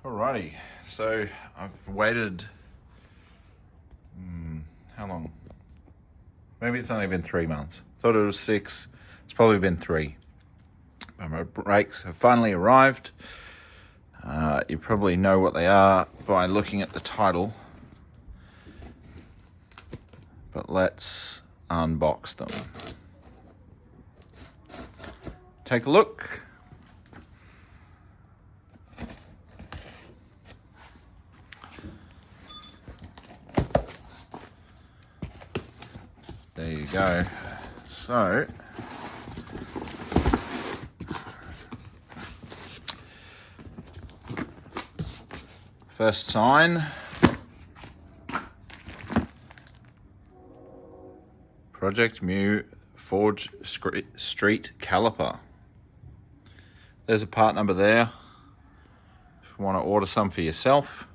Alrighty, so I've waited, how long? Maybe it's only been 3 months. Thought it was 6, it's probably been 3. But my brakes have finally arrived. You probably know what they are by looking at the title. But let's unbox them. Take a look. There you go. So, first sign, Project Mu Forge Street Caliper. There's a part number there if you want to order some for yourself.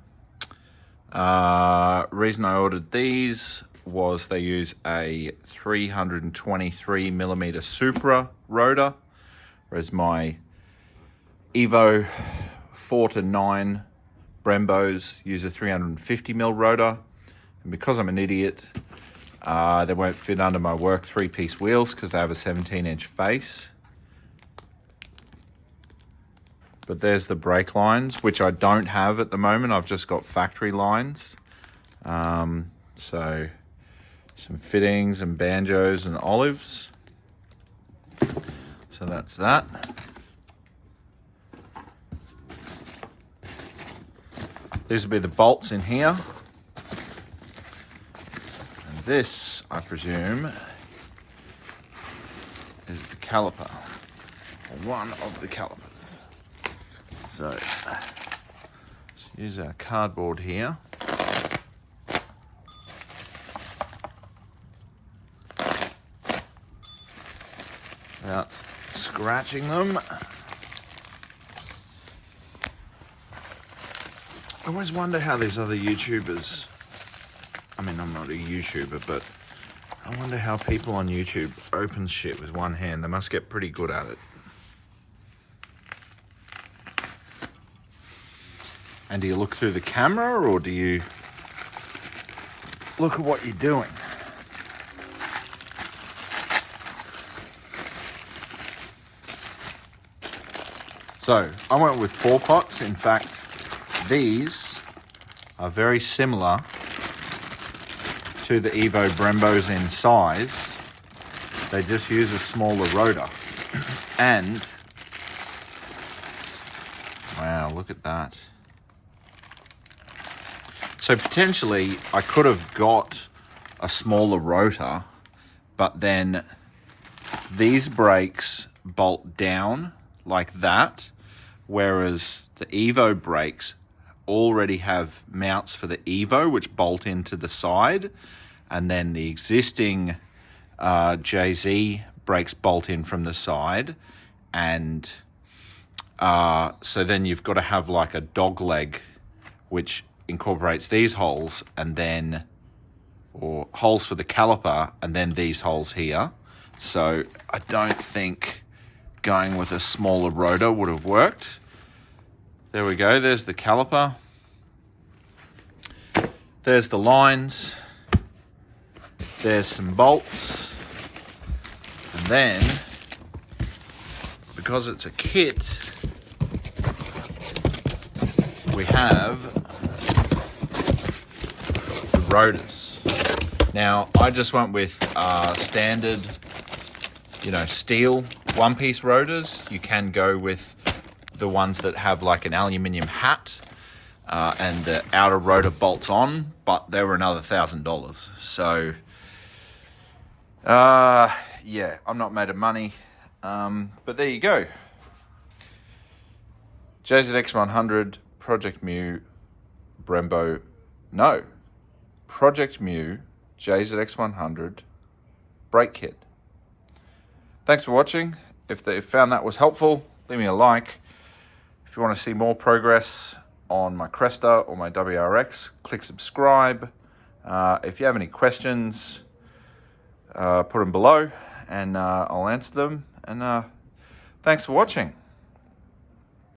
Reason I ordered these was they use a 323 millimeter Supra rotor, whereas my Evo 4 to 9 Brembos use a 350 mil rotor. And because I'm an idiot, they won't fit under my work 3-piece wheels because they have a 17-inch face. But there's the brake lines, which I don't have at the moment. I've just got factory lines. So some fittings and banjos and olives. So that's that. These will be the bolts in here. And this, I presume, is the caliper. Or one of the calipers. So, let's use our cardboard here. Without scratching them. I always wonder how these other YouTubers, I mean, I'm not a YouTuber, but I wonder how people on YouTube open shit with one hand. They must get pretty good at it. And do you look through the camera or do you look at what you're doing? So I went with 4 pots. In fact, these are very similar to the Evo Brembos in size. They just use a smaller rotor. And, wow, look at that. So potentially I could have got a smaller rotor, but then these brakes bolt down like that, whereas the Evo brakes already have mounts for the Evo which bolt into the side, and then the existing JZ brakes bolt in from the side, and so then you've got to have like a dog leg which incorporates these holes, and then, or holes for the caliper, and then these holes here. So I don't think going with a smaller rotor would have worked. There we go, there's the caliper. There's the lines. There's some bolts. And then, because it's a kit, we have the rotors. Now, I just went with standard, steel one-piece rotors. You can go with the ones that have like an aluminium hat and the outer rotor bolts on, but they were another $1,000. So, yeah, I'm not made of money, but there you go. JZX90 Project Mu Brembo, no, Project Mu JZX100 brake kit. Thanks for watching. If you found that was helpful, leave me a like. If you want to see more progress on my Cresta or my WRX, click subscribe. If you have any questions, put them below and I'll answer them. And thanks for watching.